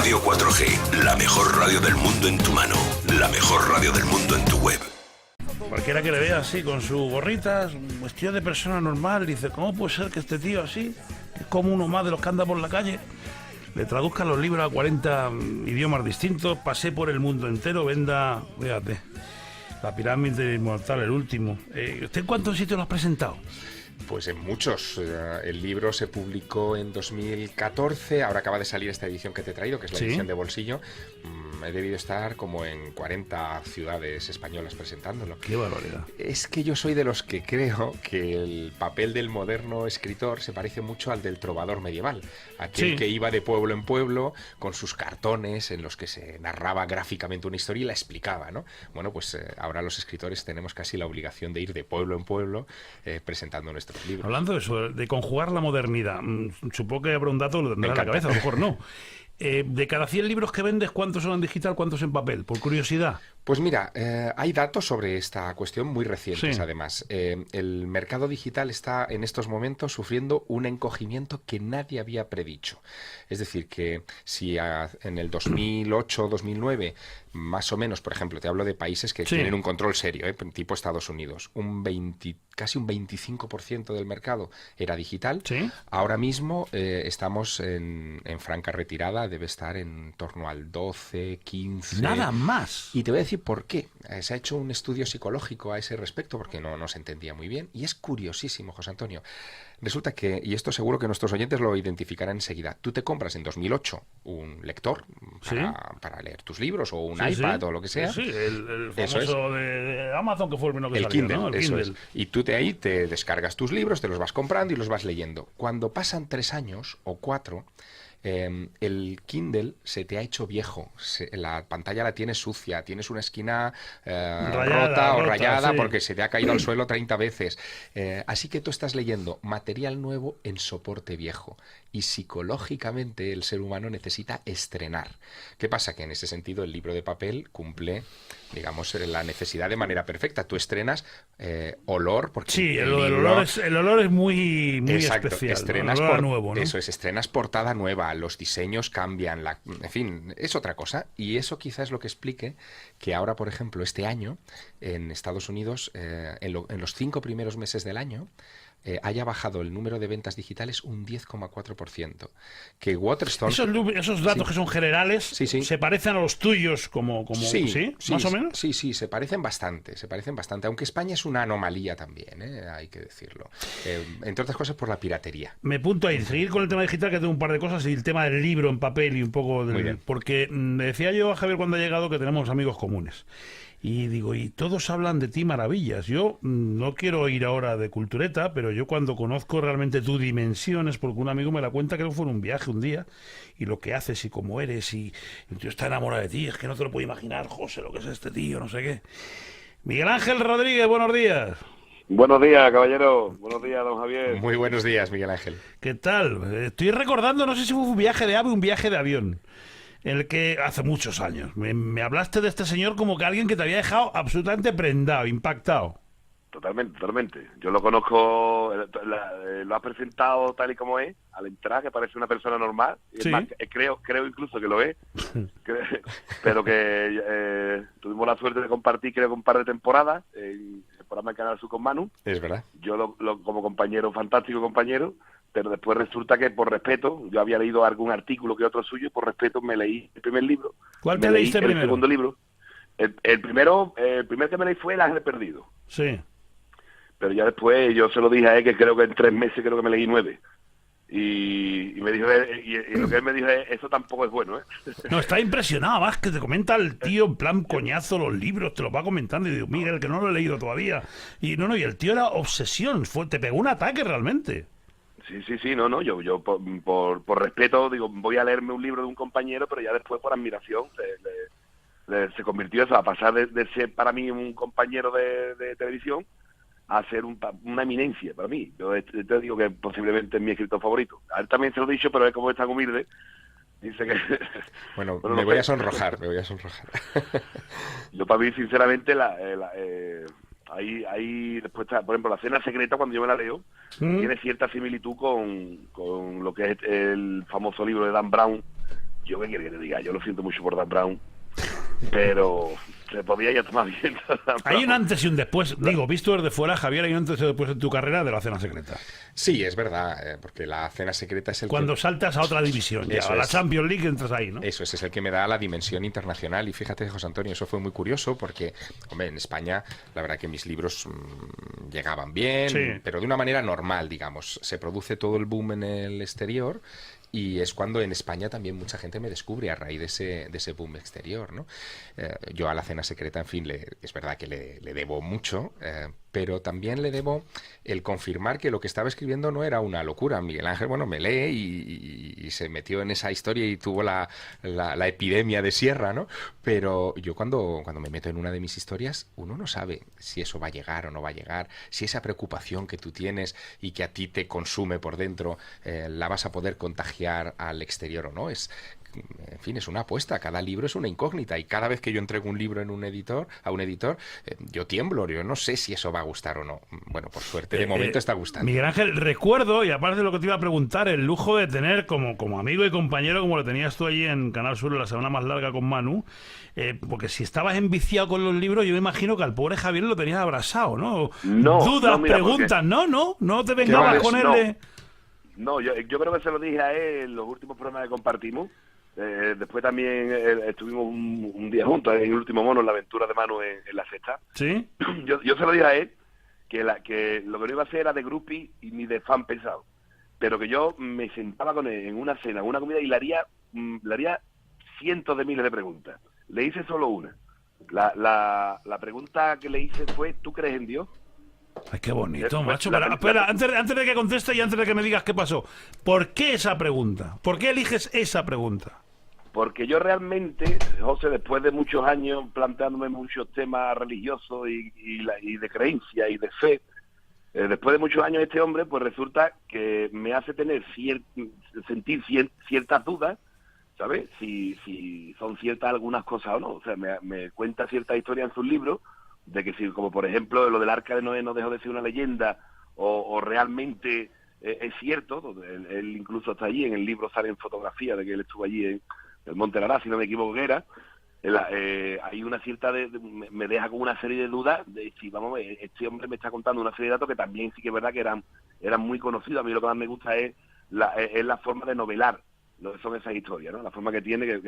Radio 4G, la mejor radio del mundo en tu mano, la mejor radio del mundo en tu web. Cualquiera que le vea así, con su gorrita, vestido de persona normal, dice, ¿cómo puede ser que este tío así, que es como uno más de los que anda por la calle, le traduzca los libros a 40 idiomas distintos, pase por el mundo entero, venda, fíjate, La pirámide inmortal, el último? ¿Usted en cuántos sitios lo has presentado? Pues en muchos. El libro se publicó en 2014, ahora acaba de salir esta edición que te he traído, que es la edición de bolsillo. He debido estar como en 40 ciudades españolas presentándolo. ¡Qué barbaridad! Es que yo soy de los que creo que el papel del moderno escritor se parece mucho al del trovador medieval, aquel que iba de pueblo en pueblo con sus cartones en los que se narraba gráficamente una historia y la explicaba, ¿no? Bueno, pues ahora los escritores tenemos casi la obligación de ir de pueblo en pueblo presentando nuestros libros. Hablando de eso, de conjugar la modernidad, supongo que habrá un dato, lo tendrá en la cabeza, a lo mejor no. De cada 100 libros que vendes, ¿cuántos son en digital, cuántos en papel? Por curiosidad. Pues mira, hay datos sobre esta cuestión muy recientes, además. El mercado digital está en estos momentos sufriendo un encogimiento que nadie había predicho. Es decir, que si en el 2008-2009, más o menos, por ejemplo, te hablo de países que tienen un control serio, tipo Estados Unidos, casi un 25% del mercado era digital. Ahora mismo estamos en franca retirada, debe estar en torno al 12, 15... ¡Nada más! Y te voy a decir por qué. Se ha hecho un estudio psicológico a ese respecto porque no se entendía muy bien y es curiosísimo, José Antonio. Resulta que, y esto seguro que nuestros oyentes lo identificarán enseguida, tú te compras en 2008 un lector para leer tus libros o un iPad o lo que sea. El famoso de Amazon, que fue el primero que salió, Kindle, ¿no? El eso Kindle. Es. Y tú ahí te descargas tus libros, te los vas comprando y los vas leyendo. Cuando pasan 3 años o 4... el Kindle se te ha hecho viejo, la pantalla la tienes sucia, tienes una esquina rota o rayada porque se te ha caído al suelo 30 veces. Así que tú estás leyendo material nuevo en soporte viejo y psicológicamente el ser humano necesita estrenar. ¿Qué pasa? Que en ese sentido el libro de papel cumple, digamos, la necesidad de manera perfecta. Tú estrenas olor, porque el olor es muy especial. Estrenas olor nuevo, ¿no? Eso es, estrenas portada nueva, los diseños cambian, en fin, es otra cosa. Y eso quizás es lo que explique que ahora, por ejemplo, este año, en Estados Unidos, en los 5 primeros meses del año, haya bajado el número de ventas digitales un 10,4%. Que Waterstone... Esos datos que son generales se parecen a los tuyos como más o menos. Sí, se parecen bastante, aunque España es una anomalía también, hay que decirlo. Entre otras cosas por la piratería. Me punto ahí, seguir con el tema digital, que tengo un par de cosas, y el tema del libro en papel y un poco porque le decía yo a Javier cuando ha llegado que tenemos amigos comunes. Y digo, y todos hablan de ti maravillas. Yo no quiero ir ahora de cultureta, pero yo cuando conozco realmente tu dimensiones, porque un amigo me la cuenta, creo que fue en un viaje un día, y lo que haces y cómo eres, y el tío está enamorado de ti, es que no te lo puedo imaginar, José, lo que es este tío, no sé qué. Miguel Ángel Rodríguez, buenos días. Buenos días, caballero. Buenos días, don Javier. Muy buenos días, Miguel Ángel. ¿Qué tal? Estoy recordando, no sé si fue un viaje de ave o un viaje de avión, en el que hace muchos años me hablaste de este señor como que alguien que te había dejado absolutamente prendado, impactado. Totalmente. Yo lo conozco, lo has presentado tal y como es, al entrar, que parece una persona normal. Es más, creo incluso que lo es. Pero que tuvimos la suerte de compartir, creo que un par de temporadas en el programa de Canal Sur con Manu. Es verdad. Yo como compañero, fantástico compañero, pero después resulta que por respeto, yo había leído algún artículo que otro suyo, y por respeto me leí el primer libro. ¿Cuál te leíste primero? El segundo libro. El primer que me leí fue El Ángel Perdido. Sí. Pero ya después yo se lo dije a él que creo que en 3 meses creo que me leí 9. Y me dijo, y lo que él me dijo es, eso tampoco es bueno, ¿eh? No, está impresionado, más que te comenta el tío en plan coñazo los libros, te los va comentando y digo, Miguel, que no lo he leído todavía. Y y el tío era obsesión, te pegó un ataque realmente. Sí, no, yo por respeto, digo, voy a leerme un libro de un compañero, pero ya después por admiración se convirtió eso, a pasar de ser para mí un compañero de televisión, a ser una eminencia para mí. Yo te digo que posiblemente es mi escritor favorito. A él también se lo he dicho, pero él como es tan humilde, dice que... Bueno, me voy a sonrojar. Yo para mí, sinceramente, ahí después está, por ejemplo, La Cena Secreta, cuando yo me la leo, tiene cierta similitud con lo que es el famoso libro de Dan Brown, yo qué quiere que te diga, yo lo siento mucho por Dan Brown, pero se podía ya tomar bien. Hay un antes y un después, digo, visto desde fuera, Javier, hay un antes y un después en tu carrera de La Cena Secreta. Sí, es verdad, porque La Cena Secreta es el Cuando que... saltas a otra división, ya, a la Champions League entras ahí, ¿no? Eso es el que me da la dimensión internacional. Y fíjate, José Antonio, eso fue muy curioso porque, hombre, en España la verdad que mis libros llegaban bien, sí, pero de una manera normal, digamos. Se produce todo el boom en el exterior y es cuando en España también mucha gente me descubre a raíz de ese boom exterior, ¿no? Yo a La Cena Secreta, en fin, es verdad que le debo mucho, pero también le debo el confirmar que lo que estaba escribiendo no era una locura. Miguel Ángel, bueno, me lee y se metió en esa historia y tuvo la epidemia de Sierra, ¿no? Pero yo cuando me meto en una de mis historias, uno no sabe si eso va a llegar o no va a llegar, si esa preocupación que tú tienes y que a ti te consume por dentro, la vas a poder contagiar al exterior o no. En fin, es una apuesta. Cada libro es una incógnita y cada vez que yo entrego un libro a un editor, yo tiemblo. Yo no sé si eso va a gustar o no. Bueno, por suerte, de momento está gustando. Miguel Ángel, recuerdo, y aparte de lo que te iba a preguntar, el lujo de tener como amigo y compañero, como lo tenías tú allí en Canal Sur la semana más larga con Manu, porque si estabas enviciado con los libros, yo me imagino que al pobre Javier lo tenías abrazado, ¿no? Dudas, mira, preguntas, no te vengabas con él. No, yo creo que se lo dije a él en los últimos programas que compartimos. Después también estuvimos un día juntos en el último mono, en la aventura de Manu en La Sexta. ¿Sí? Yo se lo dije a él que lo que no iba a hacer era de groupie y ni de fan pesado, pero que yo me sentaba con él en una cena, en una comida, y le haría cientos de miles de preguntas. Le hice solo una. La pregunta que le hice fue: ¿tú crees en Dios? Ay, qué bonito, macho. Espera, antes de que conteste y antes de que me digas qué pasó, ¿por qué esa pregunta? ¿Por qué eliges esa pregunta? Porque yo realmente, José, después de muchos años planteándome muchos temas religiosos y de creencia y de fe, después de muchos años este hombre, pues resulta que me hace sentir ciertas dudas, ¿sabes? Si son ciertas algunas cosas o no. O sea, me cuenta ciertas historias en sus libros, de que si, como por ejemplo lo del Arca de Noé no dejó de ser una leyenda, o realmente es cierto. Él incluso está allí, en el libro salen fotografías de que él estuvo allí en el Monte Lará, si no me equivoco que era. Hay una cierta me deja con una serie de dudas de si, vamos, este hombre me está contando una serie de datos que también sí que es verdad que eran muy conocidos. A mí lo que más me gusta es la forma de novelar lo que son esas historias, ¿no? La forma que tiene es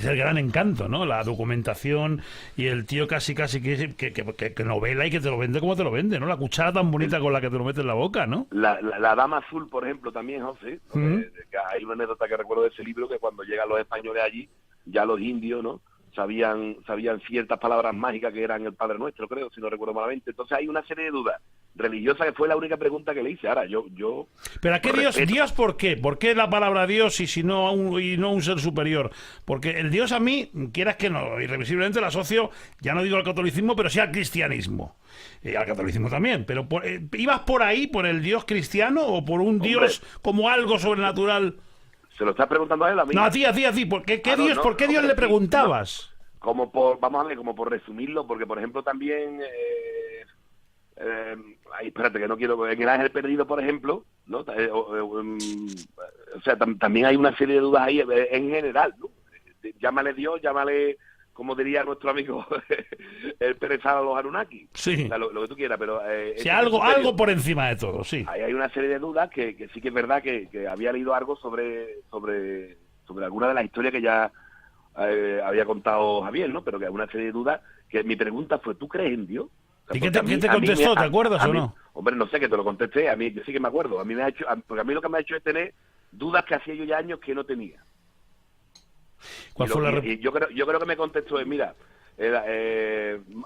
el gran encanto, ¿no? La documentación y el tío casi que novela y que te lo vende como te lo vende, ¿no? La cuchara tan bonita con la que te lo metes en la boca, ¿no? La Dama Azul, por ejemplo, también, José. Hay una anécdota que recuerdo de ese libro, que cuando llegan los españoles allí, ya los indios, ¿no?, sabían ciertas palabras mágicas que eran el Padre Nuestro, creo, si no recuerdo malamente. Entonces hay una serie de dudas religiosas, que fue la única pregunta que le hice. Ahora, yo ¿pero a qué Dios por qué? ¿Por qué la palabra Dios y no un ser superior? Porque el Dios, a mí, quieras que no, irrevisiblemente lo asocio, ya no digo al catolicismo, pero sí al cristianismo. Al catolicismo también. Pero ¿ibas por ahí, por el Dios cristiano, o por un Dios como algo sobrenatural? ¿Se lo estás preguntando a él, a mí? No, a ti. ¿Por qué Dios, ¿por qué Dios le preguntabas? Vamos a ver, como por resumirlo, porque por ejemplo también... espérate, que no quiero... En El Ángel Perdido, por ejemplo, ¿no? O sea, también hay una serie de dudas ahí en general, ¿no? Llámale Dios, llámale, como diría nuestro amigo el perezado de los Anunnaki. Sí. O sea, lo que tú quieras, pero... sí, algo por encima de todo, sí. Hay una serie de dudas que sí que es verdad que había leído algo sobre alguna de las historias que ya había contado Javier, ¿no? Pero que hay una serie de dudas, que mi pregunta fue: ¿tú crees en Dios? O sea, ¿y qué te contestó? ¿Te acuerdas o no? Hombre, no sé, que te lo contesté. A mí, yo sí que me acuerdo. Porque a mí lo que me ha hecho es tener dudas que hacía yo ya años que no tenía. ¿Cuál fue la respuesta? Yo creo que me contestó: mira,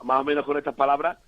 más o menos con estas palabras,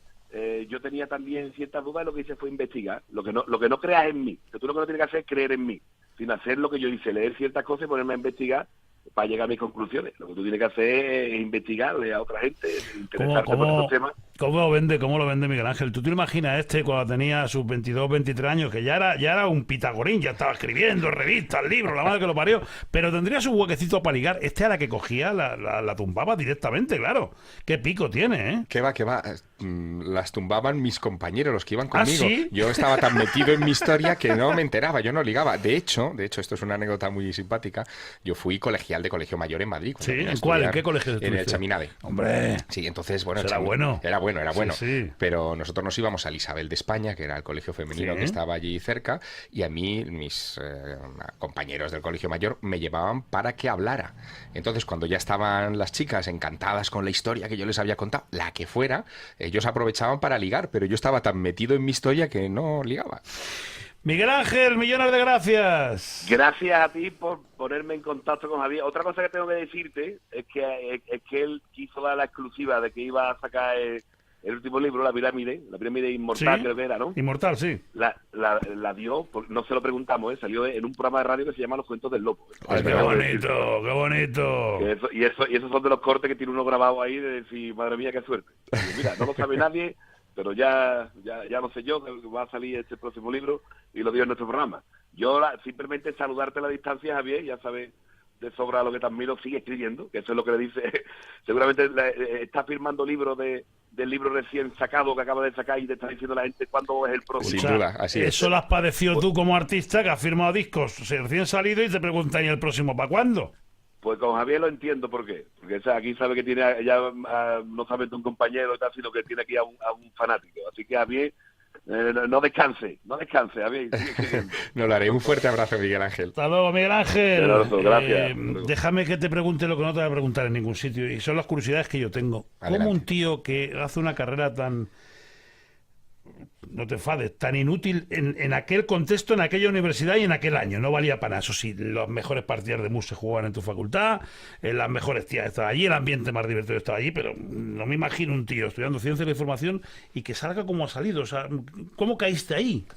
yo tenía también ciertas dudas, y lo que hice fue investigar. Lo que no creas en mí, que tú lo que no tienes que hacer es creer en mí, sino hacer lo que yo hice, leer ciertas cosas y ponerme a investigar para llegar a mis conclusiones. Lo que tú tienes que hacer es investigar, leer a otra gente, interesarte por estos temas. ¿Cómo lo vende Miguel Ángel? ¿Tú te imaginas cuando tenía sus 22, 23 años, que ya era un pitagorín, ya estaba escribiendo revistas, libros, la madre que lo parió, pero tendría su huequecito para ligar? A la que cogía la tumbaba directamente, claro. ¿Qué pico tiene, eh? ¿Qué va? Las tumbaban mis compañeros, los que iban conmigo. ¿Sí? Yo estaba tan metido en mi historia que no me enteraba, yo no ligaba. De hecho, esto es una anécdota muy simpática. Yo fui colegial de Colegio Mayor en Madrid. ¿Sí? ¿En cuál? ¿En qué colegio estuviste? En el Chaminade. Hombre. Sí, entonces, bueno... Era bueno. Era bueno. Sí. Pero nosotros nos íbamos al Isabel de España, que era el colegio femenino que estaba allí cerca, y a mí, mis compañeros del Colegio Mayor me llevaban para que hablara. Entonces, cuando ya estaban las chicas encantadas con la historia que yo les había contado, la que fuera, ellos aprovechaban para ligar, pero yo estaba tan metido en mi historia que no ligaba. Miguel Ángel, millones de gracias. Gracias a ti por ponerme en contacto con Javier. Otra cosa que tengo que decirte es que él quiso dar la exclusiva de que iba a sacar el último libro, La Pirámide Inmortal, Sí, creo que era, ¿no? Inmortal, sí. La dio, no se lo preguntamos, salió en un programa de radio que se llama Los Cuentos del Lobo. Ay, qué bonito. Y esos son de los cortes que tiene uno grabado ahí de decir, madre mía, qué suerte. Y mira, no lo sabe nadie, pero ya lo sé yo, que va a salir este próximo libro y lo dio en nuestro programa. Yo simplemente saludarte a la distancia, Javier, ya sabes de sobra lo que te admiro, sigue escribiendo, que eso es lo que le dice. Seguramente está firmando libros del libro recién sacado que acaba de sacar y te está diciendo la gente cuándo es el próximo. Sin duda, así es. Eso lo has padecido tú como artista, que has firmado discos recién salidos y te preguntan, ¿y el próximo para cuándo? Pues con Javier lo entiendo por qué. Porque aquí sabe que tiene ya no sabe de un compañero y tal, sino que tiene aquí a un fanático. Así que Javier, no descanse, Javier. No lo haré. Un fuerte abrazo, Miguel Ángel. Hasta luego, Miguel Ángel. Gracias. Déjame que te pregunte lo que no te voy a preguntar en ningún sitio, y son las curiosidades que yo tengo. Adelante. ¿Cómo un tío que hace una carrera tan... no te enfades, tan inútil en aquel contexto, en aquella universidad y en aquel año? No valía para nada. Eso sí, las mejores partidas de mus se jugaban en tu facultad, las mejores tías estaban allí, el ambiente más divertido estaba allí, pero no me imagino un tío estudiando ciencia de la información y que salga como ha salido. O sea, ¿cómo caíste ahí?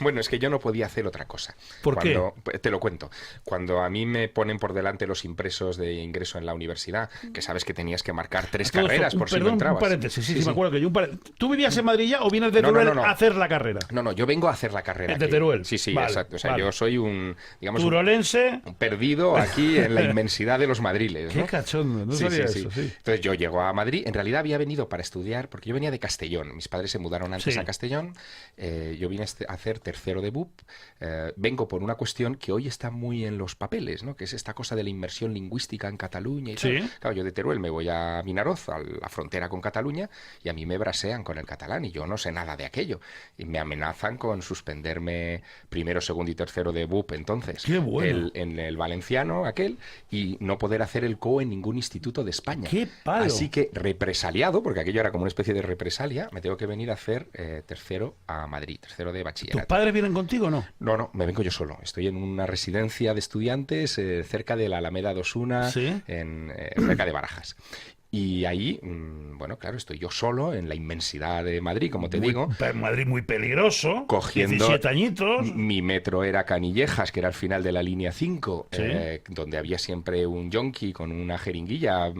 Bueno, es que yo no podía hacer otra cosa. ¿Por qué? Te lo cuento. Cuando a mí me ponen por delante los impresos de ingreso en la universidad, que sabes que tenías que marcar 3 carreras por si no entrabas. Un paréntesis, sí, me acuerdo que yo ¿Tú vivías en Madrid ya o vienes de No, Teruel no. a hacer la carrera? No, yo vengo a hacer la carrera. ¿De aquí. Teruel? Sí, Vale, exacto. O sea, vale. yo soy un Turolense. un perdido aquí en la inmensidad de los madriles, ¿no? Qué cachondo, no sabía eso, sí. Entonces yo llego a Madrid, en realidad había venido para estudiar, porque yo venía de Castellón, mis padres se mudaron antes a Castellón, yo vine a hacer tercero de BUP, vengo por una cuestión que hoy está muy en los papeles, ¿no? Que es esta cosa de la inmersión lingüística en Cataluña y tal. Claro, yo de Teruel me voy a Vinaroz, a la frontera con Cataluña, y a mí me brasean con el catalán, y yo no sé nada de aquello, y me amenazan con suspenderme primero, segundo y tercero de BUP entonces. ¡Qué bueno! En el valenciano aquel, y no poder hacer el CO en ningún instituto de España. ¡Qué palo! Así que represaliado, porque aquello era como una especie de represalia, me tengo que venir a hacer tercero a Madrid, tercero de bachillerato. ¿Tus padres vienen contigo o no? No, me vengo yo solo. Estoy en una residencia de estudiantes cerca de la Alameda de Osuna, cerca de Barajas. Y ahí, bueno, claro, estoy yo solo en la inmensidad de Madrid, como te digo. Madrid muy peligroso, cogiendo 17 añitos. Mi metro era Canillejas, que era al final de la línea 5, donde había siempre un yonki con una jeringuilla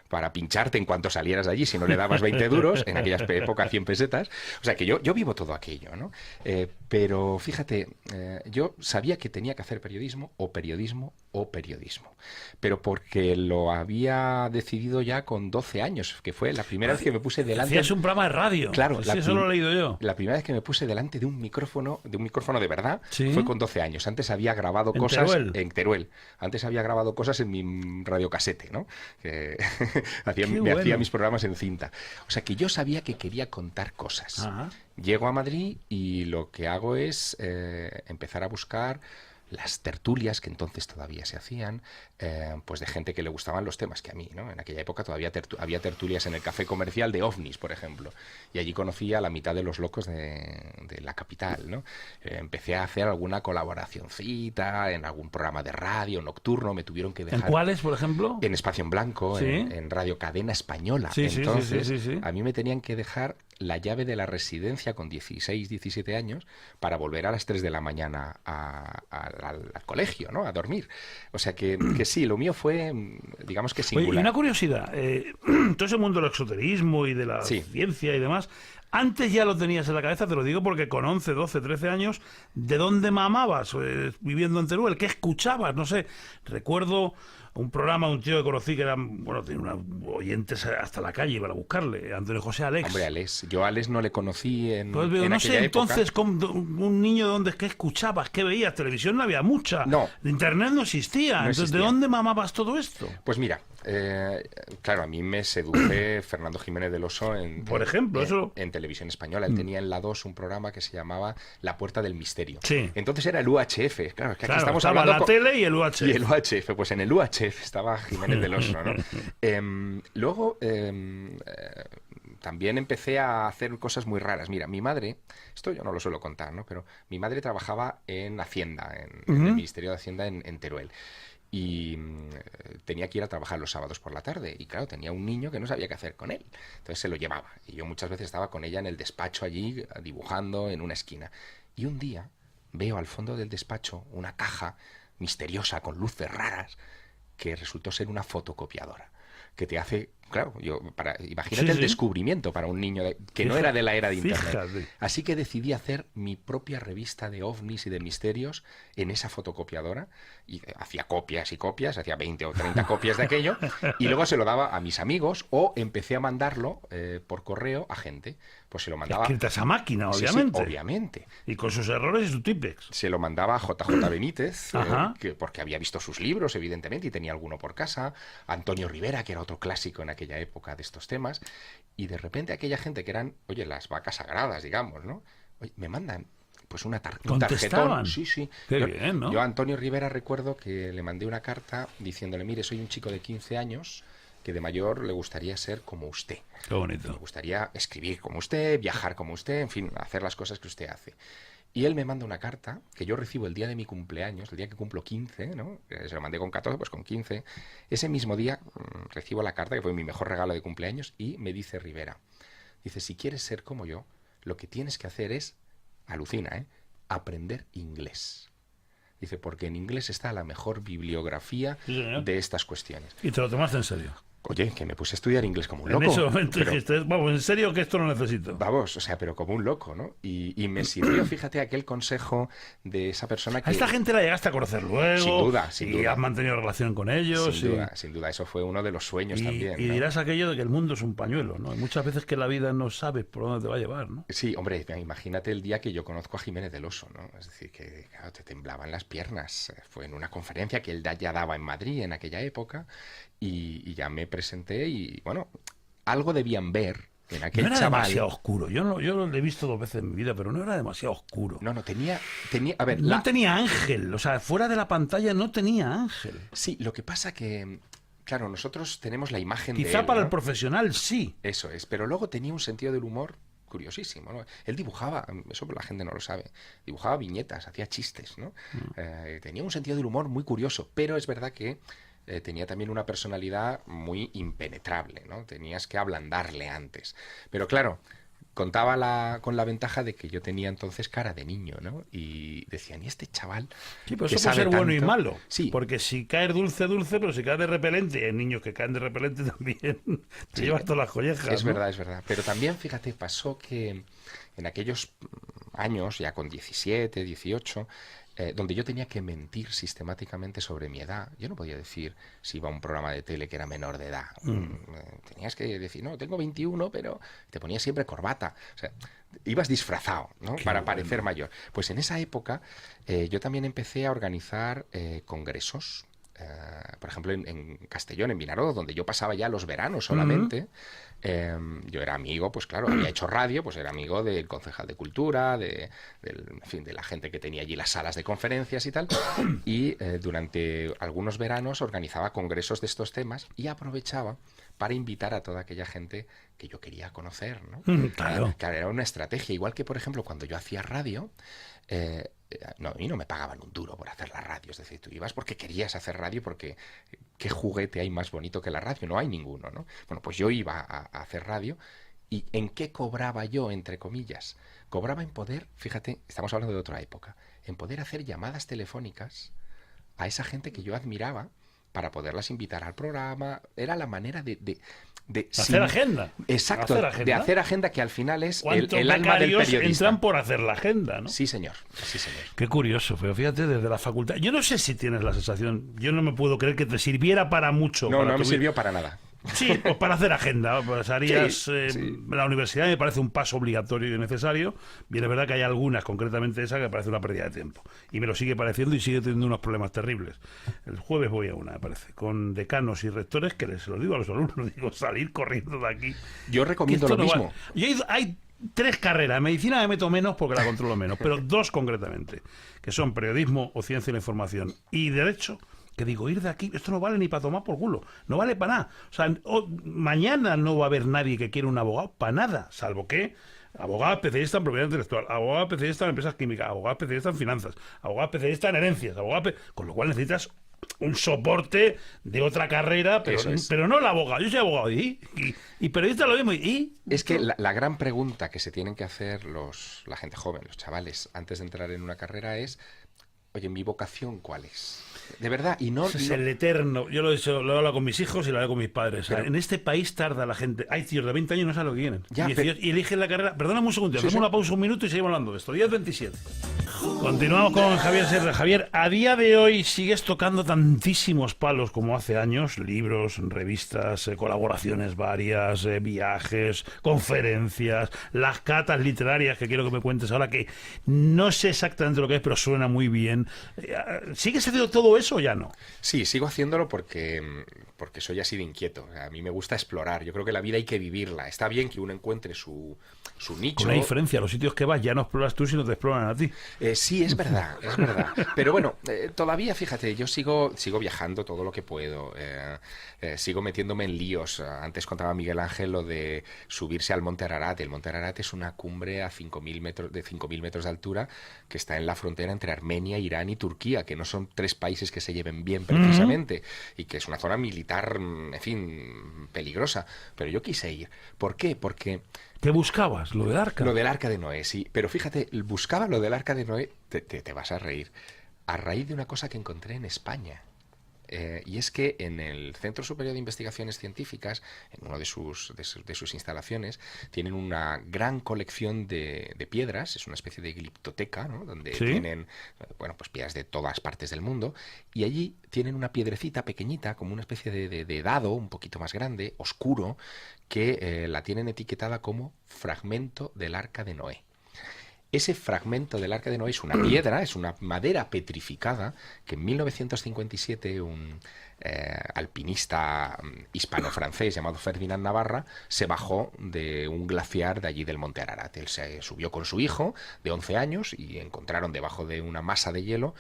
para pincharte en cuanto salieras de allí, si no le dabas 20 duros, en aquella época 100 pesetas. O sea que yo vivo todo aquello, ¿no? Pero fíjate, yo sabía que tenía que hacer periodismo, pero porque lo había decidido ya con 12 años, que fue la primera vez que me puse delante... Hacías un programa de radio. Claro. Eso lo he leído yo. La primera vez que me puse delante de un micrófono de verdad, fue con 12 años. Antes había grabado cosas en Teruel. Antes había grabado cosas en mi radiocasete, ¿no? Que hacía mis programas en cinta. O sea que yo sabía que quería contar cosas. Ajá. Llego a Madrid y lo que hago es empezar a buscar las tertulias que entonces todavía se hacían, pues de gente que le gustaban los temas que a mí, ¿no? En aquella época todavía había tertulias en el Café Comercial de OVNIs, por ejemplo, y allí conocí a la mitad de los locos de la capital, ¿no? Empecé a hacer alguna colaboracioncita en algún programa de radio nocturno, me tuvieron que dejar... ¿En cuáles, por ejemplo? En Espacio en Blanco, en Radio Cadena Española. Entonces, a mí me tenían que dejar la llave de la residencia con 16, 17 años para volver a las 3 de la mañana al colegio, ¿no? A dormir. O sea que sí, lo mío fue, digamos que singular. Oye, y una curiosidad, todo ese mundo del exoterismo y de la ciencia y demás, antes ya lo tenías en la cabeza, te lo digo porque con 11, 12, 13 años, ¿de dónde mamabas viviendo en Teruel? ¿Qué escuchabas? No sé, recuerdo un programa, un tío que conocí que era, bueno, tenía unos oyentes hasta la calle para buscarle, Antonio José Alex. Hombre, Alex, yo a Alex no le conocí pues, en no aquella sé, época. entonces, un niño de dónde, ¿qué escuchabas? ¿Qué veías? Televisión no había mucha. No. Internet no existía. Entonces, ¿de dónde mamabas todo esto? Pues mira, claro, a mí me seduce Fernando Jiménez del Oso por ejemplo, eso en Televisión Española. Él tenía en la 2 un programa que se llamaba La Puerta del Misterio. Sí. Entonces era el UHF. Claro, es que aquí estamos estaba hablando la tele y el UHF. Y el UHF, pues en el UHF estaba Jiménez del Oso, ¿no? Luego también empecé a hacer cosas muy raras. Mira, mi madre, esto yo no lo suelo contar, ¿no? Pero mi madre trabajaba en Hacienda, en el Ministerio de Hacienda en Teruel. Y tenía que ir a trabajar los sábados por la tarde. Y claro, tenía un niño que no sabía qué hacer con él. Entonces se lo llevaba. Y yo muchas veces estaba con ella en el despacho allí, dibujando en una esquina. Y un día veo al fondo del despacho una caja misteriosa con luces raras que resultó ser una fotocopiadora que te hace, claro, imagínate el descubrimiento para un niño que no era de la era de Internet. Fíjate. Así que decidí hacer mi propia revista de ovnis y de misterios en esa fotocopiadora y hacía copias y copias, hacía 20 o 30 copias de aquello y luego se lo daba a mis amigos o empecé a mandarlo por correo a gente. Pues se lo mandaba... Escritas a máquina, obviamente. Sí, obviamente. Y con sus errores y su tipex. Se lo mandaba a JJ Benítez, porque había visto sus libros, evidentemente, y tenía alguno por casa. A Antonio Rivera, que era otro clásico en aquella época de estos temas. Y de repente aquella gente que eran, oye, las vacas sagradas, digamos, ¿no? Oye, me mandan pues un tarjetón. Sí. Qué bien, ¿no? Yo a Antonio Rivera recuerdo que le mandé una carta diciéndole, mire, soy un chico de 15 años... que de mayor le gustaría ser como usted. Qué bonito. Me gustaría escribir como usted, viajar como usted, en fin, hacer las cosas que usted hace. Y él me manda una carta que yo recibo el día de mi cumpleaños, el día que cumplo 15, ¿no? Se lo mandé con 14, pues con 15. Ese mismo día recibo la carta, que fue mi mejor regalo de cumpleaños, y me dice Rivera, dice, si quieres ser como yo, lo que tienes que hacer es, alucina, aprender inglés. Dice, porque en inglés está la mejor bibliografía de estas cuestiones. ¿Y te lo tomaste en serio? Oye, que me puse a estudiar inglés como un loco. En ese momento dijiste, vamos, en serio que esto lo necesito. Vamos, o sea, pero como un loco, ¿no? Y me sirvió, fíjate, aquel consejo de esa persona que... A esta gente la llegaste a conocer luego. Sin duda, sin duda. Y has mantenido relación con ellos. Sin duda, eso fue uno de los sueños también. Y dirás aquello de que el mundo es un pañuelo, ¿no? Hay muchas veces que la vida no sabes por dónde te va a llevar, ¿no? Sí, hombre, imagínate el día que yo conozco a Jiménez del Oso, ¿no? Es decir, que claro, te temblaban las piernas. Fue en una conferencia que él ya daba en Madrid en aquella época y ya me presenté y, bueno, algo debían ver en aquel no era chaval. demasiado oscuro. Yo lo he visto 2 veces en mi vida, pero no era demasiado oscuro. No, tenía a ver, no tenía ángel. O sea, fuera de la pantalla no tenía ángel. Sí, lo que pasa que, claro, nosotros tenemos la imagen Quizá de él, para ¿no? el profesional sí. Eso es, pero luego tenía un sentido del humor curiosísimo, ¿no? Él dibujaba, eso la gente no lo sabe, dibujaba viñetas, hacía chistes, ¿no? Tenía un sentido del humor muy curioso, pero es verdad que tenía también una personalidad muy impenetrable, ¿no? Tenías que ablandarle antes. Pero claro, contaba con la ventaja de que yo tenía entonces cara de niño, ¿no? Y decían, ¿y este chaval? Sí, pero que eso puede ser sabe bueno y tanto? malo. Sí. Porque si caes dulce, pero si caes de repelente, y hay niños que caen de repelente también, te llevas todas las collejas. Es ¿no? verdad, es verdad. Pero también, fíjate, pasó que en aquellos años, ya con 17, 18... donde yo tenía que mentir sistemáticamente sobre mi edad. Yo no podía decir si iba a un programa de tele que era menor de edad. Tenías que decir, no, tengo 21, pero te ponías siempre corbata. O sea, ibas disfrazado, ¿no? Para parecer mayor. Pues en esa época yo también empecé a organizar congresos. Por ejemplo, en Castellón, en Vinaròs, donde yo pasaba ya los veranos solamente. Yo era amigo, pues claro, había hecho radio, pues era amigo del concejal de Cultura, en fin, de la gente que tenía allí las salas de conferencias y tal. Y durante algunos veranos organizaba congresos de estos temas y aprovechaba para invitar a toda aquella gente que yo quería conocer, ¿no? Claro. Claro, era una estrategia. Igual que, por ejemplo, cuando yo hacía radio... a mí no me pagaban un duro por hacer la radio, es decir, tú ibas porque querías hacer radio, porque ¿qué juguete hay más bonito que la radio? No hay ninguno, ¿no? Bueno, pues yo iba a hacer radio ¿Y en qué cobraba yo, entre comillas? Cobraba en poder, fíjate, estamos hablando de otra época, en poder hacer llamadas telefónicas a esa gente que yo admiraba para poderlas invitar al programa. Era la manera de hacer agenda. Exacto, hacer agenda. de hacer agenda, que al final es el alma del periodista. Entran por hacer la agenda, ¿no? Sí, señor. Sí, señor. Qué curioso, pero fíjate, desde la facultad. Yo no sé si tienes la sensación, yo no me puedo creer que te sirviera para mucho. No, no me sirvió para nada. Sí, pues para hacer agenda, pues harías sí. La universidad me parece un paso obligatorio y necesario. Bien, es verdad que hay algunas, concretamente esa, que me parece una pérdida de tiempo. Y me lo sigue pareciendo y sigue teniendo unos problemas terribles. El jueves voy a una, me parece, con decanos y rectores que les lo digo a los alumnos, digo, salir corriendo de aquí. Yo recomiendo lo mismo. Hay 3 carreras, en medicina me meto menos porque la controlo menos, pero 2 concretamente, que son periodismo o ciencia de la información y derecho, que digo, ir de aquí, esto no vale ni para tomar por culo, no vale para nada. O sea, mañana no va a haber nadie que quiera un abogado para nada, salvo que abogado especialista en propiedad intelectual, abogado especialista en empresas químicas, abogado especialista en finanzas, abogado especialista en herencias, con lo cual necesitas un soporte de otra carrera, pero no el abogado. Yo soy abogado y periodista lo mismo. Es que la gran pregunta que se tienen que hacer la gente joven, los chavales, antes de entrar en una carrera es, oye, ¿mi vocación cuál es? De verdad, y no... Es el eterno. Yo lo he hablado con mis hijos y lo hablo con mis padres. Pero, en este país tarda la gente. Hay tíos de 20 años no saben lo que quieren. Ya, 18, y eligen la carrera. Perdóname un segundo, hacemos una pausa un minuto y seguimos hablando de esto. 10:27. Continuamos con Javier Serra. Javier, a día de hoy sigues tocando tantísimos palos como hace años. Libros, revistas, colaboraciones varias, viajes, conferencias, las catas literarias que quiero que me cuentes ahora, que no sé exactamente lo que es, pero suena muy bien. ¿Sigues haciendo todo eso o ya no? Sí, sigo haciéndolo porque soy así de inquieto. A mí me gusta explorar. Yo creo que la vida hay que vivirla. Está bien que uno encuentre su nicho. Con la diferencia, los sitios que vas ya no exploras tú, sino te exploran a ti. Sí, es verdad, es verdad. Pero bueno, todavía, fíjate, yo sigo viajando todo lo que puedo. Sigo metiéndome en líos. Antes contaba Miguel Ángel lo de subirse al Monte Ararat. El Monte Ararat es una cumbre a 5.000 metros de altura que está en la frontera entre Armenia, Irán y Turquía, que no son 3 países que se lleven bien precisamente, y que es una zona militar, en fin, peligrosa. Pero yo quise ir. ¿Por qué? Porque... ¿Qué buscabas? ¿Lo del arca? Lo del arca de Noé, sí. Pero fíjate, buscaba lo del arca de Noé, te vas a reír, a raíz de una cosa que encontré en España. Y es que en el Centro Superior de Investigaciones Científicas, en una de sus instalaciones, tienen una gran colección de piedras, es una especie de gliptoteca, ¿no? Donde tienen, bueno, pues piedras de todas partes del mundo, y allí tienen una piedrecita pequeñita, como una especie de dado, un poquito más grande, oscuro, que la tienen etiquetada como fragmento del arca de Noé. Ese fragmento del arca de Noé es una piedra, es una madera petrificada que en 1957 un alpinista hispano-francés llamado Ferdinand Navarra se bajó de un glaciar de allí del Monte Ararat. Él se subió con su hijo de 11 años y encontraron debajo de una masa de hielo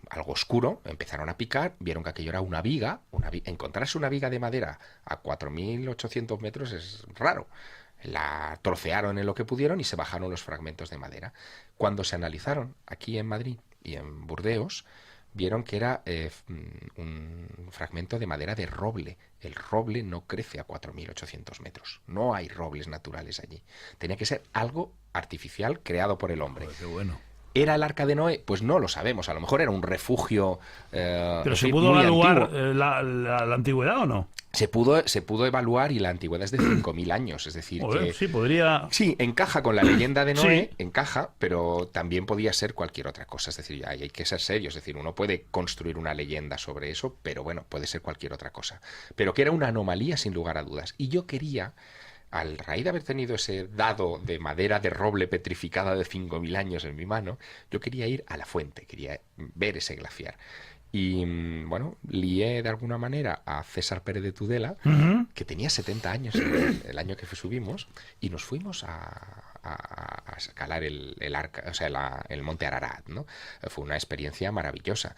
algo oscuro, empezaron a picar, vieron que aquello era una viga. Encontrarse una viga de madera a 4.800 metros es raro. La trocearon en lo que pudieron y se bajaron los fragmentos de madera. Cuando se analizaron aquí en Madrid y en Burdeos, vieron que era un fragmento de madera de roble. El roble no crece a 4.800 metros. No hay robles naturales allí. Tenía que ser algo artificial creado por el hombre. Joder, qué bueno. ¿Era el arca de Noé? Pues no lo sabemos. A lo mejor era un refugio. ¿Pero se pudo evaluar la antigüedad o no? Se pudo evaluar y la antigüedad es de 5.000 años. Es decir, que sí, podría... Sí, encaja con la leyenda de Noé, sí. Encaja, pero también podía ser cualquier otra cosa. Es decir, hay que ser serios. Es decir, uno puede construir una leyenda sobre eso, pero bueno, puede ser cualquier otra cosa. Pero que era una anomalía sin lugar a dudas. Y yo quería... Al raíz de haber tenido ese dado de madera de roble petrificada de 5.000 años en mi mano, yo quería ir a la fuente, quería ver ese glaciar. Y bueno, lié de alguna manera a César Pérez de Tudela, que tenía 70 años el año que subimos, y nos fuimos a escalar el arca, o sea, el Monte Ararat, ¿no? Fue una experiencia maravillosa.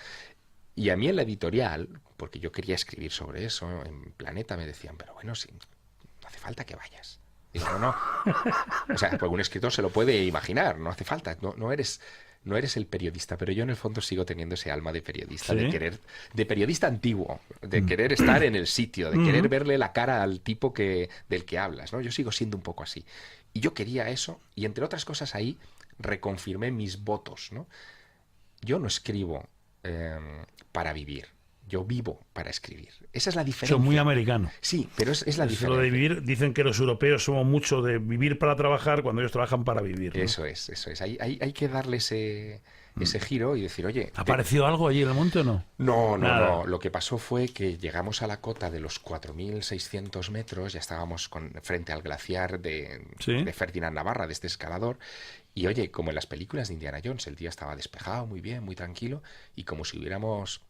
Y a mí en la editorial, porque yo quería escribir sobre eso, en Planeta me decían, pero bueno, sí, no hace falta que vayas. Digo, no. O sea, pues un escritor se lo puede imaginar, no hace falta, no eres... no eres el periodista, pero yo en el fondo sigo teniendo ese alma de periodista, ¿Sí? de periodista antiguo, de querer estar en el sitio, de querer verle la cara al tipo del que hablas, ¿no? Yo sigo siendo un poco así. Y yo quería eso, y entre otras cosas ahí reconfirmé mis votos, ¿no? Yo no escribo para vivir. Yo vivo para escribir. Esa es la diferencia. Son muy americano. Sí, pero es la diferencia. Lo de vivir, dicen que los europeos somos mucho de vivir para trabajar cuando ellos trabajan para vivir, ¿no? Eso es. Hay que darle ese giro y decir, oye... ¿Apareció algo allí en el monte o no? No. Lo que pasó fue que llegamos a la cota de los 4.600 metros, ya estábamos frente al glaciar de Ferdinand Navarra, de este escalador, y oye, como en las películas de Indiana Jones, el día estaba despejado, muy bien, muy tranquilo, y como si hubiéramos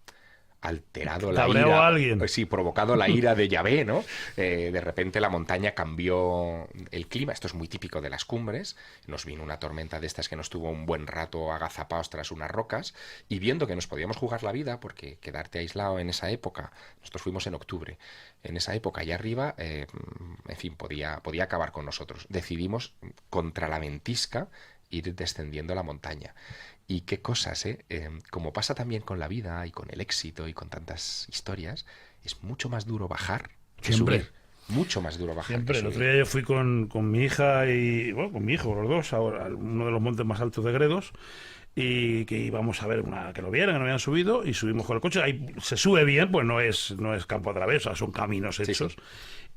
alterado la ira, a alguien. Sí, provocado la ira de Yahvé, ¿no? De repente la montaña cambió el clima. Esto es muy típico de las cumbres. Nos vino una tormenta de estas que nos tuvo un buen rato agazapados tras unas rocas, y viendo que nos podíamos jugar la vida, porque quedarte aislado en esa época, nosotros fuimos en octubre, en esa época allá arriba, en fin, podía acabar con nosotros. Decidimos, contra la ventisca, ir descendiendo la montaña. Y qué cosas, como pasa también con la vida y con el éxito y con tantas historias, es mucho más duro bajar que subir. Mucho más duro bajar Siempre. que El subir. otro día yo fui con mi hija y, bueno, con mi hijo, los dos, ahora, uno de los montes más altos de Gredos, y que íbamos a ver que lo vieran, que no habían subido, y subimos con el coche. Ahí se sube bien, pues no es campo a través, o sea, son caminos hechos. Sí.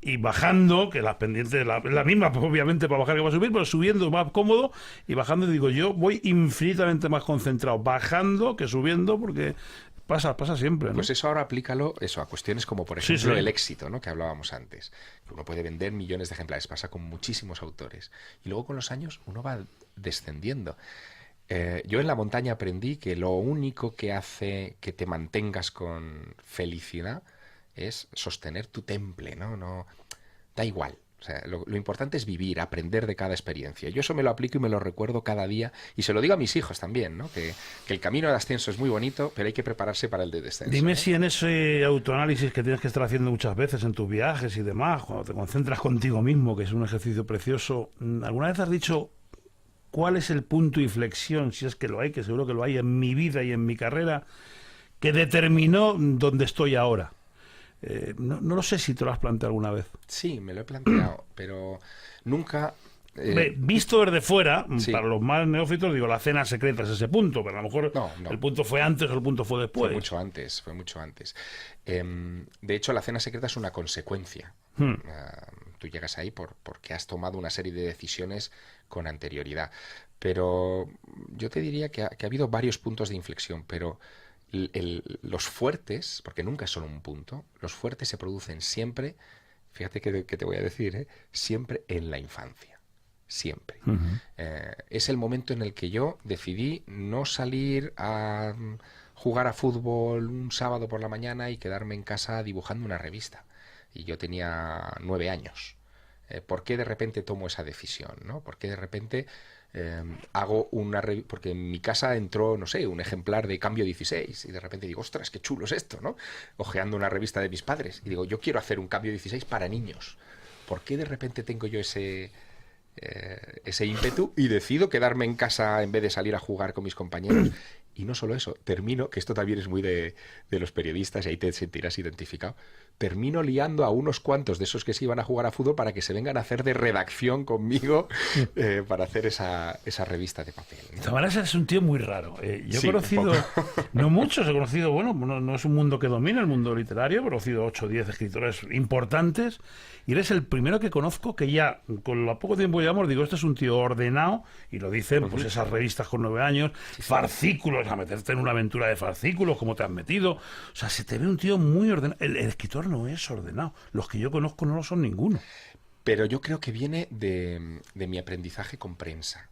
Y bajando, que las pendientes, la misma, pues, obviamente, para bajar que para subir, pero subiendo más cómodo, y bajando, digo, yo voy infinitamente más concentrado bajando que subiendo, porque pasa siempre, ¿no? Pues eso ahora aplícalo a cuestiones como, por ejemplo, el éxito, ¿no? Que hablábamos antes. Que uno puede vender millones de ejemplares, pasa con muchísimos autores. Y luego con los años uno va descendiendo. Yo en la montaña aprendí que lo único que hace que te mantengas con felicidad es sostener tu temple, ¿no? No, da igual. O sea, lo importante es vivir, aprender de cada experiencia. Yo eso me lo aplico y me lo recuerdo cada día, y se lo digo a mis hijos también, ¿no? Que el camino de ascenso es muy bonito, pero hay que prepararse para el de descenso. Dime, ¿no? si en ese autoanálisis que tienes que estar haciendo muchas veces en tus viajes y demás, cuando te concentras contigo mismo, que es un ejercicio precioso, ¿alguna vez has dicho cuál es el punto de inflexión, si es que lo hay, que seguro que lo hay, en mi vida y en mi carrera, que determinó dónde estoy ahora? No lo sé si te lo has planteado alguna vez. Sí, me lo he planteado, pero nunca... Visto desde fuera, sí. Para los más neófitos, digo, la cena secreta es ese punto, pero a lo mejor No. el punto fue antes o el punto fue después. Fue mucho antes. De hecho, la cena secreta es una consecuencia. Tú llegas ahí porque has tomado una serie de decisiones con anterioridad. Pero yo te diría que ha habido varios puntos de inflexión, pero los fuertes, porque nunca es solo un punto, los fuertes se producen siempre, fíjate que te voy a decir, siempre en la infancia. Siempre. Es el momento en el que yo decidí no salir a jugar a fútbol un sábado por la mañana y quedarme en casa dibujando una revista. Y yo tenía 9 años. ¿Por qué de repente tomo esa decisión, ¿no? ¿Por qué de repente hago una revista? Porque en mi casa entró, no sé, un ejemplar de Cambio 16 y de repente digo, ostras, qué chulo es esto, ¿no? Ojeando una revista de mis padres y digo, yo quiero hacer un Cambio 16 para niños. ¿Por qué de repente tengo yo ese ímpetu y decido quedarme en casa en vez de salir a jugar con mis compañeros? Y no solo eso, termino, que esto también es muy de los periodistas y ahí te sentirás identificado, termino liando a unos cuantos de esos que se iban a jugar a fútbol para que se vengan a hacer de redacción conmigo para hacer esa revista de papel, ¿no? Tamaras es un tío muy raro. Yo Sí, he conocido, un poco. no muchos, he conocido, bueno, no es un mundo que domina el mundo literario, he conocido 8 o 10 escritores importantes, y eres el primero que conozco que ya, con lo poco tiempo que llevamos, digo, este es un tío ordenado, y lo dicen, pues esas revistas con 9 años, farcículos, a meterte en una aventura de farcículos, como te has metido. O sea, se te ve un tío muy ordenado. El escritor no es ordenado. Los que yo conozco no lo son ninguno. Pero yo creo que viene de mi aprendizaje con prensa.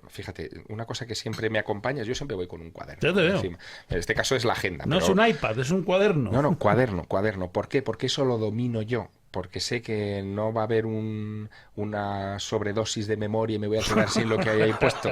Fíjate, una cosa que siempre me acompaña, yo siempre voy con un cuaderno. Ya te veo. Encima. En este caso es la agenda. No pero... es un iPad, es un cuaderno. No, cuaderno. ¿Por qué? Porque eso lo domino yo. Porque sé que no va a haber una sobredosis de memoria y me voy a quedar sin lo que hay ahí puesto.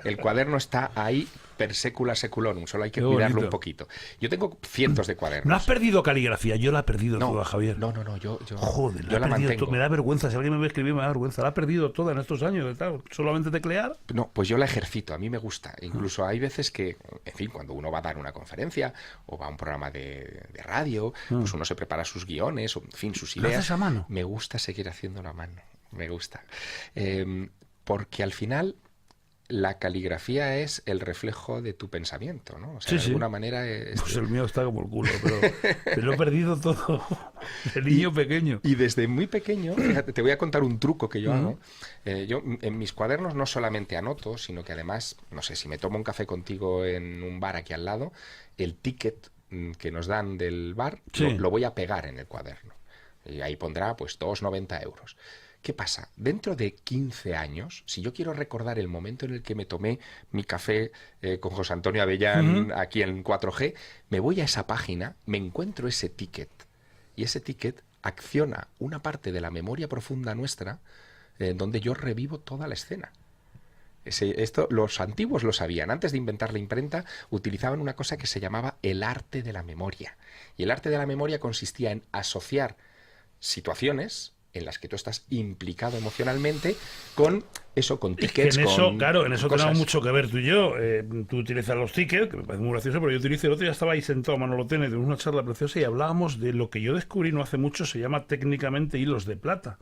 El cuaderno está ahí per secula seculorum, solo hay que Qué cuidarlo bonito. un poquito. Yo tengo cientos de cuadernos. ¿No has perdido caligrafía? Yo la he perdido toda, Javier. No, yo Joder, yo la he perdido mantengo. me da vergüenza. Si alguien me ve escribir, me da vergüenza. La he perdido toda en estos años. Claro, solamente teclear. No, pues yo la ejercito, a mí me gusta. Incluso hay veces que, en fin, cuando uno va a dar una conferencia o va a un programa de radio, pues uno se prepara sus guiones, o, en fin, sus ¿Lo ideas. haces a mano? Me gusta seguir haciéndolo a mano, me gusta. Porque al final la caligrafía es el reflejo de tu pensamiento, ¿no? O sea, Sí, de sí. alguna manera es... Pues el mío está como el culo, pero lo he perdido todo. El niño pequeño. Y desde muy pequeño, fíjate, te voy a contar un truco que yo hago. Yo en mis cuadernos no solamente anoto, sino que además, no sé, si me tomo un café contigo en un bar aquí al lado, el ticket que nos dan del bar Sí. lo voy a pegar en el cuaderno. Y ahí pondrá pues 2,90 euros. ¿Qué pasa? Dentro de 15 años, si yo quiero recordar el momento en el que me tomé mi café con José Antonio Avellán aquí en 4G, me voy a esa página, me encuentro ese ticket y ese ticket acciona una parte de la memoria profunda nuestra donde yo revivo toda la escena. Esto los antiguos lo sabían. Antes de inventar la imprenta utilizaban una cosa que se llamaba el arte de la memoria. Y el arte de la memoria consistía en asociar situaciones en las que tú estás implicado emocionalmente con eso, con tickets, en eso, con claro, en eso cosas. tenemos mucho que ver tú y yo. Tú utilizas los tickets, que me parece muy gracioso, pero yo utilizo el otro día estaba ahí sentado, Manolo Tene, de una charla preciosa y hablábamos de lo que yo descubrí no hace mucho, se llama técnicamente hilos de plata.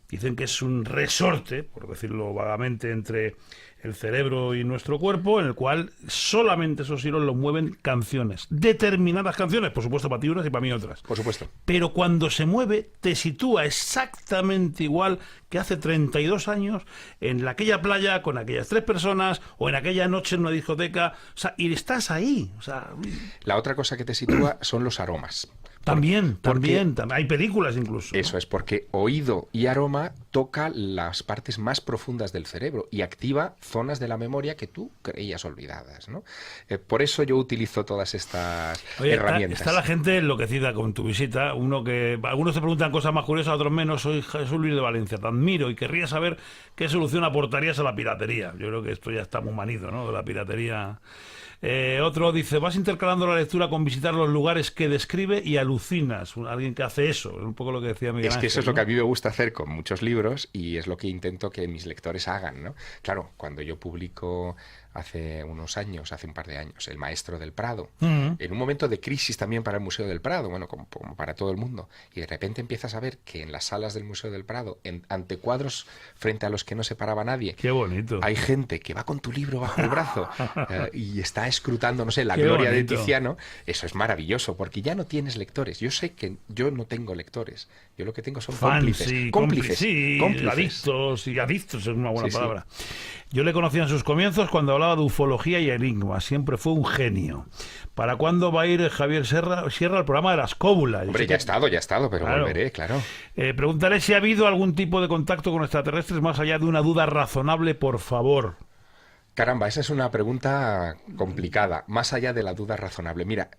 Dicen que es un resorte, por decirlo vagamente, entre el cerebro y nuestro cuerpo, en el cual solamente esos hilos los mueven canciones. Determinadas canciones, por supuesto para ti unas y para mí otras. Por supuesto. Pero cuando se mueve, te sitúa exactamente igual que hace 32 años en aquella playa con aquellas 3 personas o en aquella noche en una discoteca. O sea, y estás ahí. O sea, La otra cosa que te sitúa son los aromas. también. Hay películas incluso. Eso es, porque oído y aroma toca las partes más profundas del cerebro y activa zonas de la memoria que tú creías olvidadas, ¿no? Por eso yo utilizo todas estas Oye, herramientas. está la gente enloquecida con tu visita. Algunos te preguntan cosas más curiosas, otros menos. Soy Jesús Luis de Valencia, te admiro y querría saber qué solución aportarías a la piratería. Yo creo que esto ya está muy manido, ¿no? De la piratería. Otro dice, vas intercalando la lectura con visitar los lugares que describe y alucinas. Alguien que hace eso, es un poco lo que decía Miguel Es que Ángel, eso es ¿no? lo que a mí me gusta hacer con muchos libros y es lo que intento que mis lectores hagan, ¿no? Claro, cuando yo publico hace unos años, hace un par de años, El Maestro del Prado, en un momento de crisis también para el Museo del Prado, bueno, como para todo el mundo, y de repente empiezas a ver que en las salas del Museo del Prado, ante cuadros frente a los que no se paraba nadie, Qué bonito. hay gente que va con tu libro bajo el brazo y está escrutando, no sé, la Qué gloria bonito. de Tiziano. Eso es maravilloso, porque ya no tienes lectores. Yo sé que yo no tengo lectores. Yo lo que tengo son Fans, cómplices. sí, Cómplices. sí, Cómplices. adictos, y adictos es una buena Sí, sí. palabra. Yo le conocí en sus comienzos cuando hablaba de ufología y enigma. Siempre fue un genio. ¿Para cuándo va a ir Javier Sierra al programa de las cóbulas? Hombre, ya he estado, pero Claro. volveré, claro. Pregúntale si ha habido algún tipo de contacto con extraterrestres más allá de una duda razonable, por favor. Caramba, esa es una pregunta complicada, más allá de la duda razonable. Mira,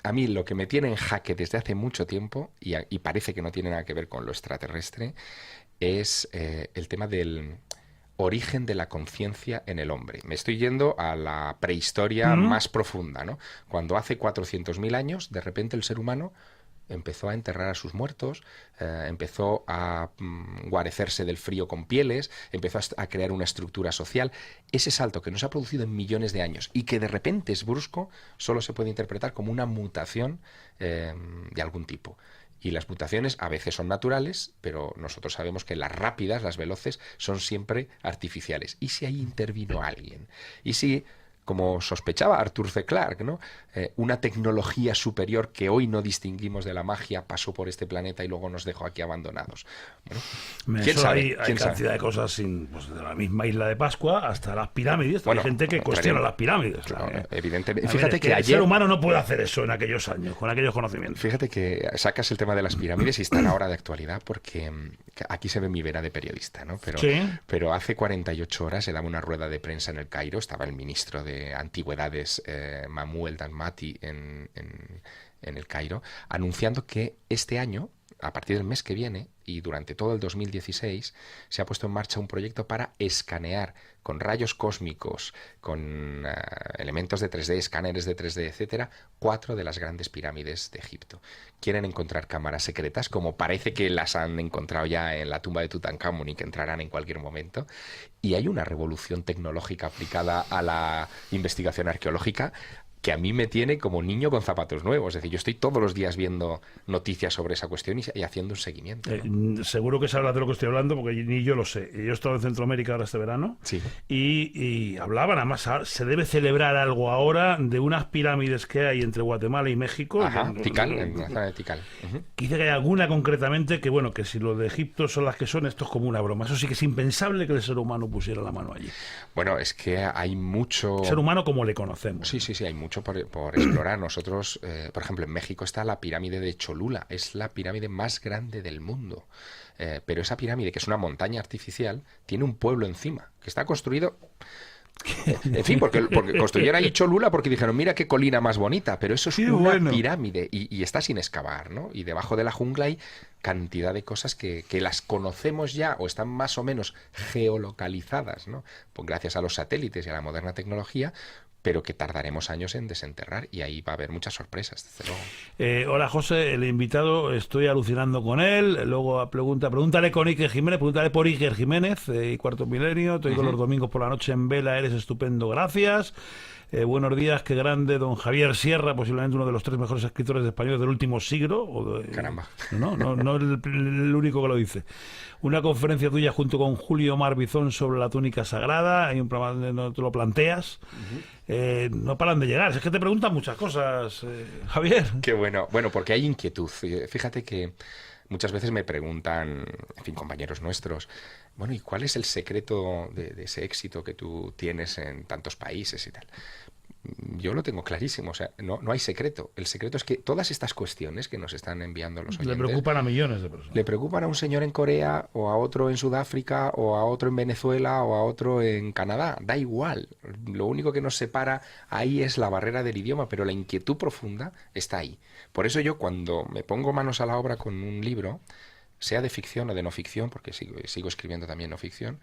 a mí lo que me tiene en jaque desde hace mucho tiempo, y parece que no tiene nada que ver con lo extraterrestre, es el tema del origen de la conciencia en el hombre. Me estoy yendo a la prehistoria más profunda, ¿no? Cuando hace 400.000 años, de repente el ser humano empezó a enterrar a sus muertos, empezó a guarecerse del frío con pieles, empezó a crear una estructura social. Ese salto que no se ha producido en millones de años y que de repente es brusco, solo se puede interpretar como una mutación de algún tipo. Y las mutaciones a veces son naturales, pero nosotros sabemos que las rápidas, las veloces, son siempre artificiales. ¿Y si ahí intervino alguien? ¿Y si, como sospechaba Arthur C. Clarke, ¿no? Una tecnología superior que hoy no distinguimos de la magia pasó por este planeta y luego nos dejó aquí abandonados? Bueno, ¿quién sabe? Hay cantidad de cosas, pues, de la misma isla de Pascua hasta las pirámides. Bueno, hay gente que cuestiona las pirámides. Claro, evidentemente. A ver, Fíjate es que el ayer... ser humano no puede hacer eso en aquellos años, con aquellos conocimientos. Fíjate que sacas el tema de las pirámides y están ahora de actualidad porque aquí se ve mi vena de periodista, ¿no? Pero hace 48 horas se daba una rueda de prensa en el Cairo, estaba el ministro de Antigüedades, Mahmoud El Danmati, en el Cairo, anunciando que este año a partir del mes que viene y durante todo el 2016 se ha puesto en marcha un proyecto para escanear con rayos cósmicos, con elementos de 3D, escáneres de 3D, etcétera, 4 de las grandes pirámides de Egipto. Quieren encontrar cámaras secretas, como parece que las han encontrado ya en la tumba de Tutankamón y que entrarán en cualquier momento. Y hay una revolución tecnológica aplicada a la investigación arqueológica que a mí me tiene como niño con zapatos nuevos. Es decir, yo estoy todos los días viendo noticias sobre esa cuestión y haciendo un seguimiento, ¿no? Seguro que sabes de lo que estoy hablando, porque ni yo lo sé. Yo he estado en Centroamérica ahora este verano, sí. y hablaban, además, se debe celebrar algo ahora de unas pirámides que hay entre Guatemala y México. Ajá, Tikal, en la zona de Tikal. Dice que hay alguna concretamente que, bueno, que si los de Egipto son las que son, esto es como una broma. Eso sí que es impensable que el ser humano pusiera la mano allí. Bueno, es que hay mucho... El ser humano como le conocemos. Sí, hay mucho por explorar. Nosotros, por ejemplo, en México está la pirámide de Cholula, es la pirámide más grande del mundo. Pero esa pirámide, que es una montaña artificial, tiene un pueblo encima, que está construido... En fin, porque construyeron ahí Cholula porque dijeron, mira qué colina más bonita, pero eso es una pirámide y está sin excavar, ¿no? Y debajo de la jungla hay cantidad de cosas que las conocemos ya o están más o menos geolocalizadas, ¿no? Pues gracias a los satélites y a la moderna tecnología, pero que tardaremos años en desenterrar y ahí va a haber muchas sorpresas, desde luego. Hola, José, el invitado, estoy alucinando con él. Luego pregúntale con Iker Jiménez, pregúntale por Iker Jiménez, y Cuarto Milenio, te oigo los domingos por la noche en Vela, eres estupendo, gracias. Buenos días, qué grande, don Javier Sierra, posiblemente uno de los 3 mejores escritores españoles del último siglo. Caramba. No el único que lo dice. Una conferencia tuya junto con Julio Marbizón sobre la túnica sagrada, hay un programa donde no te lo planteas. No paran de llegar, es que te preguntan muchas cosas, Javier. Qué bueno, porque hay inquietud. Fíjate que muchas veces me preguntan, en fin, compañeros nuestros, bueno, ¿y cuál es el secreto de ese éxito que tú tienes en tantos países y tal? Yo lo tengo clarísimo, o sea, no hay secreto. El secreto es que todas estas cuestiones que nos están enviando los oyentes... Le preocupan a millones de personas. Le preocupan a un señor en Corea, o a otro en Sudáfrica, o a otro en Venezuela, o a otro en Canadá. Da igual. Lo único que nos separa ahí es la barrera del idioma, pero la inquietud profunda está ahí. Por eso yo, cuando me pongo manos a la obra con un libro, sea de ficción o de no ficción, porque sigo escribiendo también no ficción,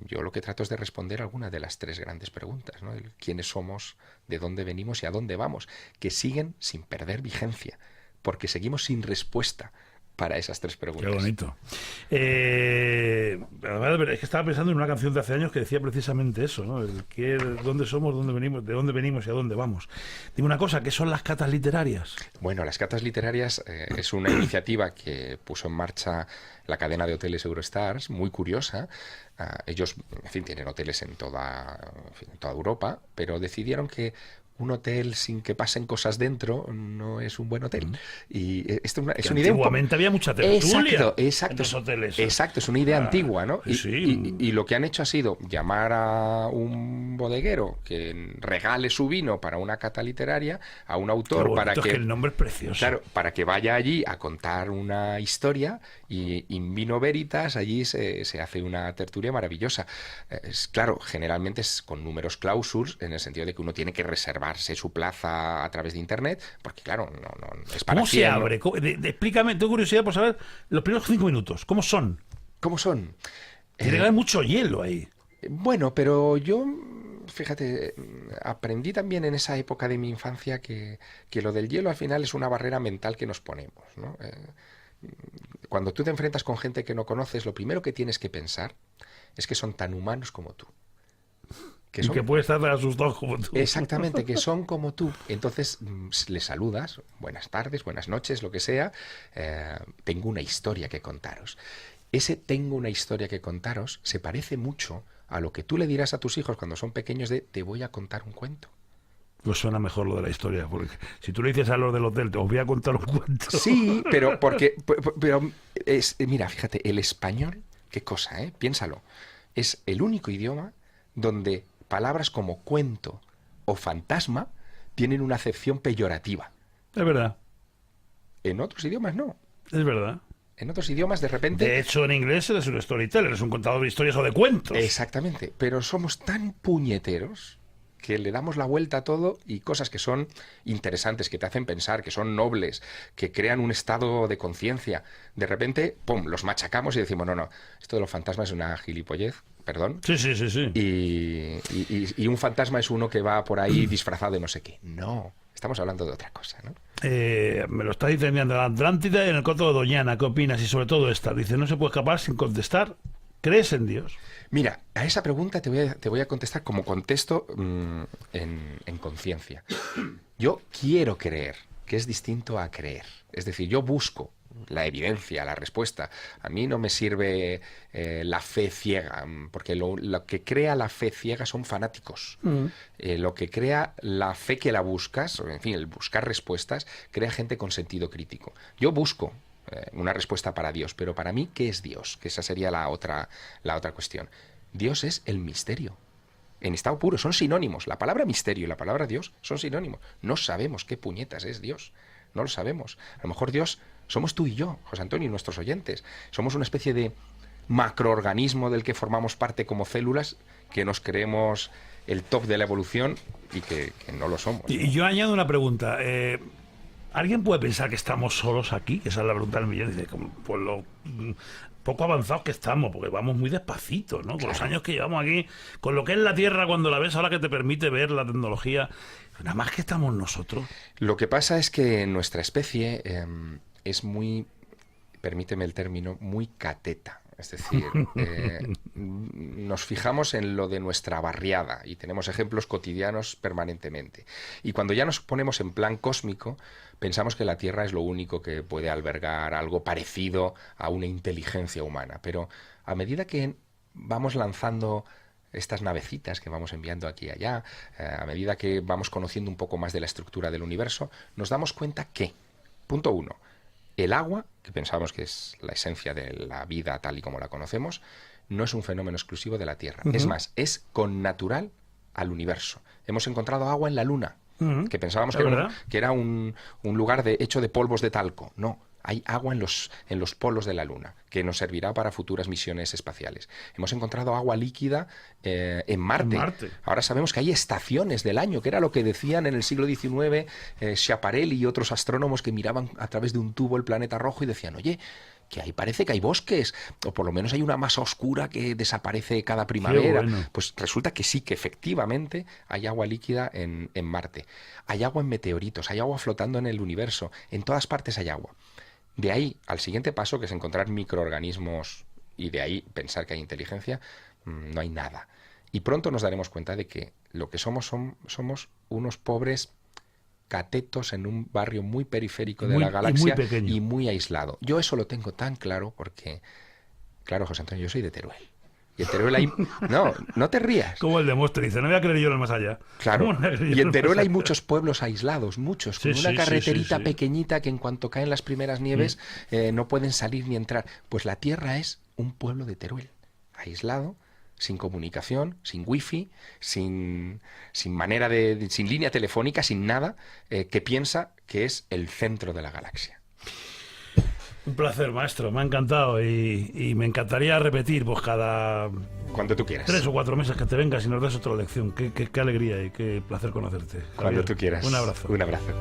yo lo que trato es de responder algunas de las 3 grandes preguntas, ¿no? ¿Quiénes somos? ¿De dónde venimos? ¿Y a dónde vamos? Que siguen sin perder vigencia, porque seguimos sin respuesta para esas 3 preguntas. Qué bonito. Es que estaba pensando en una canción de hace años que decía precisamente eso, ¿no? ¿Dónde somos, dónde venimos, de dónde venimos y a dónde vamos? Dime una cosa, ¿qué son las catas literarias? Bueno, las catas literarias es una iniciativa que puso en marcha la cadena de hoteles Eurostars, muy curiosa. Ellos, en fin, tienen hoteles en toda Europa, pero decidieron que un hotel sin que pasen cosas dentro no es un buen hotel. Y esto es una idea. Antiguamente había mucha tertulia exacto, en los hoteles. Exacto, es una idea antigua, ¿no? Sí. Y lo que han hecho ha sido llamar a un bodeguero que regale su vino para una cata literaria, a un autor para que... Es que el nombre es precioso. Claro, para que vaya allí a contar una historia y in vino veritas, allí se hace una tertulia maravillosa. Claro, generalmente es con números clausus, en el sentido de que uno tiene que reservarse su plaza a través de internet, porque claro, no es para... ¿Cómo se abre? Explícame, tengo curiosidad por saber los primeros 5 minutos. ¿Cómo son? Tiene que haber mucho hielo ahí. Bueno, pero yo, fíjate, aprendí también en esa época de mi infancia que lo del hielo al final es una barrera mental que nos ponemos, ¿no? Cuando tú te enfrentas con gente que no conoces, lo primero que tienes que pensar es que son tan humanos como tú. Que puede estar tan asustado como tú. Exactamente, que son como tú. Entonces les saludas, buenas tardes, buenas noches, lo que sea. Tengo una historia que contaros. Ese tengo una historia que contaros se parece mucho a lo que tú le dirás a tus hijos cuando son pequeños de te voy a contar un cuento. Pues suena mejor lo de la historia, porque si tú le dices a los del hotel, te os voy a contar un cuento. Sí, pero mira, fíjate, el español, qué cosa, piénsalo, es el único idioma donde palabras como cuento o fantasma tienen una acepción peyorativa. Es verdad. En otros idiomas no. Es verdad. En otros idiomas de repente... De hecho, en inglés eres un storyteller, eres un contador de historias o de cuentos. Exactamente, pero somos tan puñeteros que le damos la vuelta a todo y cosas que son interesantes, que te hacen pensar, que son nobles, que crean un estado de conciencia, de repente, ¡pum!, los machacamos y decimos, no, esto de los fantasmas es una gilipollez, perdón. Sí. Y un fantasma es uno que va por ahí disfrazado de no sé qué. No, estamos hablando de otra cosa, ¿no? Me lo está diciendo la Atlántida en el Coto de Doñana. ¿Qué opinas? Y sobre todo esta. Dice, no se puede escapar sin contestar. ¿Crees en Dios? Mira, a esa pregunta te voy a contestar como contesto en conciencia. Yo quiero creer, que es distinto a creer. Es decir, yo busco la evidencia, la respuesta. A mí no me sirve la fe ciega, porque lo que crea la fe ciega son fanáticos. Lo que crea la fe que la buscas, en fin, el buscar respuestas, crea gente con sentido crítico. Yo busco una respuesta para Dios, pero para mí, ¿qué es Dios? Que esa sería la otra cuestión. Dios es el misterio. En estado puro, son sinónimos. La palabra misterio y la palabra Dios son sinónimos. No sabemos qué puñetas es Dios. No lo sabemos. A lo mejor Dios somos tú y yo, José Antonio, y nuestros oyentes. Somos una especie de macroorganismo del que formamos parte como células, que nos creemos el top de la evolución y que no lo somos. Y yo añado una pregunta. ¿Alguien puede pensar que estamos solos aquí? Esa es la pregunta del millón. Dice, pues lo poco avanzados que estamos, porque vamos muy despacito, ¿no? Con Claro. los años que llevamos aquí, con lo que es la Tierra cuando la ves ahora que te permite ver la tecnología, nada más que estamos nosotros. Lo que pasa es que nuestra especie es muy, permíteme el término, muy cateta. Es decir, nos fijamos en lo de nuestra barriada y tenemos ejemplos cotidianos permanentemente. Y cuando ya nos ponemos en plan cósmico, pensamos que la Tierra es lo único que puede albergar algo parecido a una inteligencia humana. Pero a medida que vamos lanzando estas navecitas que vamos enviando aquí y allá, a medida que vamos conociendo un poco más de la estructura del universo, nos damos cuenta que, punto 1, el agua, que pensábamos que es la esencia de la vida tal y como la conocemos, no es un fenómeno exclusivo de la Tierra. Es más, es connatural al universo. Hemos encontrado agua en la Luna, que pensábamos que era un lugar hecho de polvos de talco. No, hay agua en los polos de la Luna, que nos servirá para futuras misiones espaciales. Hemos encontrado agua líquida en Marte. Ahora sabemos que hay estaciones del año, que era lo que decían en el siglo XIX Schiaparelli y otros astrónomos que miraban a través de un tubo el planeta rojo y decían, oye, que ahí parece que hay bosques, o por lo menos hay una masa oscura que desaparece cada primavera. Bueno. Pues resulta que sí, que efectivamente hay agua líquida en Marte. Hay agua en meteoritos, hay agua flotando en el universo, en todas partes hay agua. De ahí al siguiente paso, que es encontrar microorganismos, y de ahí pensar que hay inteligencia, no hay nada. Y pronto nos daremos cuenta de que lo que somos unos pobres catetos en un barrio muy periférico de la galaxia y muy aislado. Yo eso lo tengo tan claro porque, claro, José Antonio, yo soy de Teruel. Y en Teruel hay... No te rías. Como el de Monster, dice, no voy a creer yo en el más allá. Claro, y en Teruel hay muchos pueblos aislados, muchos, con una carreterita pequeñita que en cuanto caen las primeras nieves no pueden salir ni entrar. Pues la Tierra es un pueblo de Teruel, aislado, sin comunicación, sin wifi, sin línea telefónica, sin nada, que piensa que es el centro de la galaxia. Un placer, maestro, me ha encantado y me encantaría repetir pues cada... Cuando tú quieras. 3 o 4 meses que te vengas y nos des otra lección. Qué alegría y qué placer conocerte. Cuando Javier, tú quieras. Un abrazo. Un abrazo.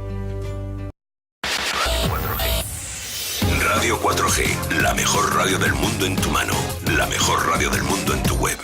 Radio 4G, la mejor radio del mundo en tu mano, la mejor radio del mundo en tu web.